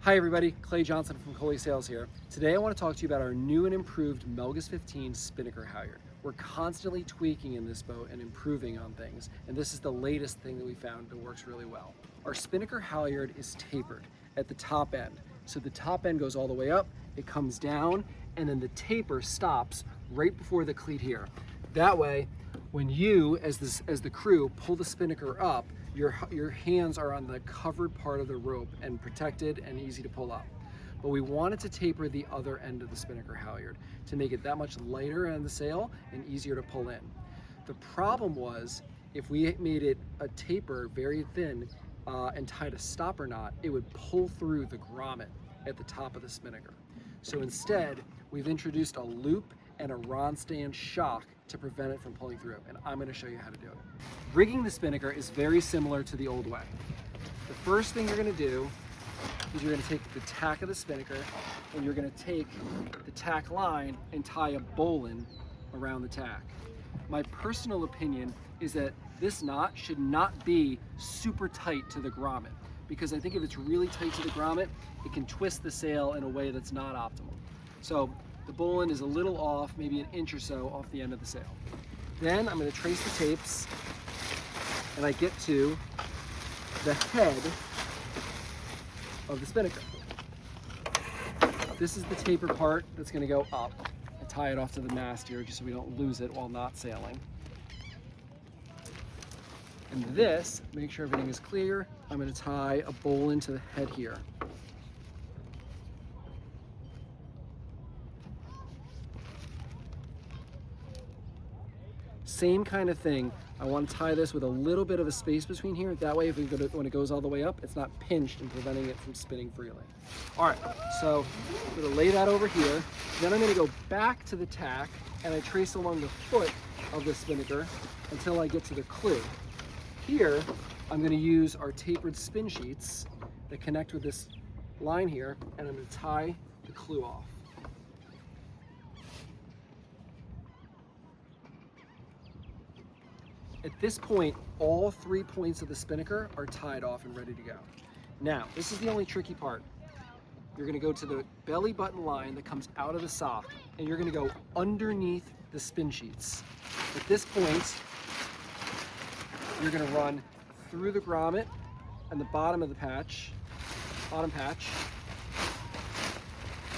Hi everybody, Clay Johnson from Coley Sales here. Today I want to talk to you about our new and improved Melges 15 Spinnaker Halyard. We're constantly tweaking in this boat and improving on things, and this is the latest thing that we found that works really well. Our Spinnaker Halyard is tapered at the top end. So the top end goes all the way up, it comes down, and then the taper stops right before the cleat here. That way, when you, as the crew, pull the spinnaker up, your hands are on the covered part of the rope and protected and easy to pull up. But we wanted to taper the other end of the Spinnaker Halyard to make it that much lighter on the sail and easier to pull in. The problem was, if we made it a taper very thin and tied a stopper knot, it would pull through the grommet at the top of the spinnaker. So instead, we've introduced a loop and a Ronstan Shock to prevent it from pulling through, and I'm going to show you how to do it. Rigging the spinnaker is very similar to the old way. The first thing you're going to do is you're going to take the tack of the spinnaker and you're going to take the tack line and tie a bowline around the tack. My personal opinion is that this knot should not be super tight to the grommet, because I think if it's really tight to the grommet, it can twist the sail in a way that's not optimal. So the bowline is a little off, maybe an inch or so off the end of the sail. Then I'm going to trace the tapes and I get to the head of the spinnaker. This is the taper part that's going to go up. I tie it off to the mast here just so we don't lose it while not sailing. And this, make sure everything is clear, I'm going to tie a bowline to the head here. Same kind of thing. I want to tie this with a little bit of a space between here. That way, when it goes all the way up, it's not pinched and preventing it from spinning freely. All right, so I'm going to lay that over here. Then I'm going to go back to the tack and I trace along the foot of the spinnaker until I get to the clue. Here, I'm going to use our tapered spin sheets that connect with this line here, and I'm going to tie the clue off. At this point, all 3 points of the spinnaker are tied off and ready to go. Now, this is the only tricky part. You're going to go to the belly button line that comes out of the sock, and you're going to go underneath the spin sheets. At this point, you're going to run through the grommet and the bottom of the patch, bottom patch,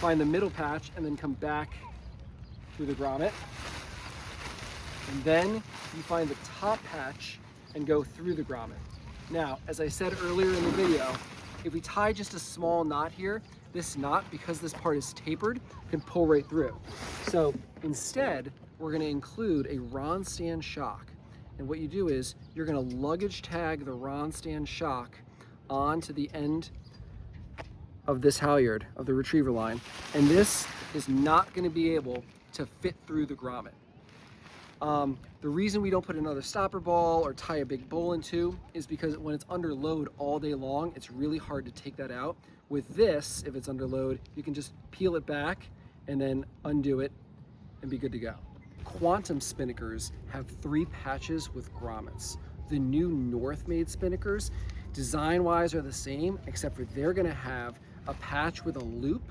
find the middle patch, and then come back through the grommet. And then you find the top patch and go through the grommet. Now, as I said earlier in the video, if we tie just a small knot here, this knot, because this part is tapered, can pull right through. So instead, we're going to include a Ronstan Shock. And what you do is you're going to luggage tag the Ronstan Shock onto the end of this halyard, of the retriever line. And this is not going to be able to fit through the grommet. The reason we don't put another stopper ball or tie a big bowline to is because when it's under load all day long, it's really hard to take that out. With this, if it's under load, you can just peel it back and then undo it and be good to go. Quantum spinnakers have 3 patches with grommets. The new North-made spinnakers, design-wise, are the same, except for they're going to have a patch with a loop,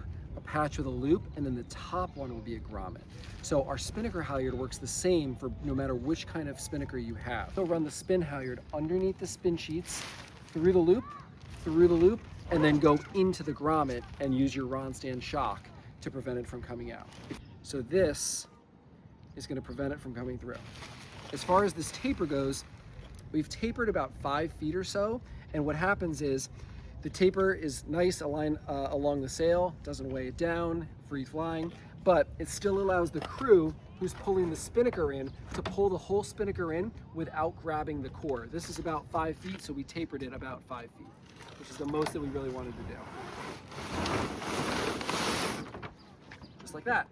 and then the top one will be a grommet. So our Spinnaker Halyard works the same for no matter which kind of spinnaker you have. So run the spin halyard underneath the spin sheets, through the loop, and then go into the grommet and use your Ronstan Shock to prevent it from coming out. So this is going to prevent it from coming through. As far as this taper goes, we've tapered about 5 feet or so, and what happens is the taper is nice along the sail, doesn't weigh it down, free flying, but it still allows the crew who's pulling the spinnaker in to pull the whole spinnaker in without grabbing the core. This is about 5 feet, so we tapered it about 5 feet, which is the most that we really wanted to do. Just like that.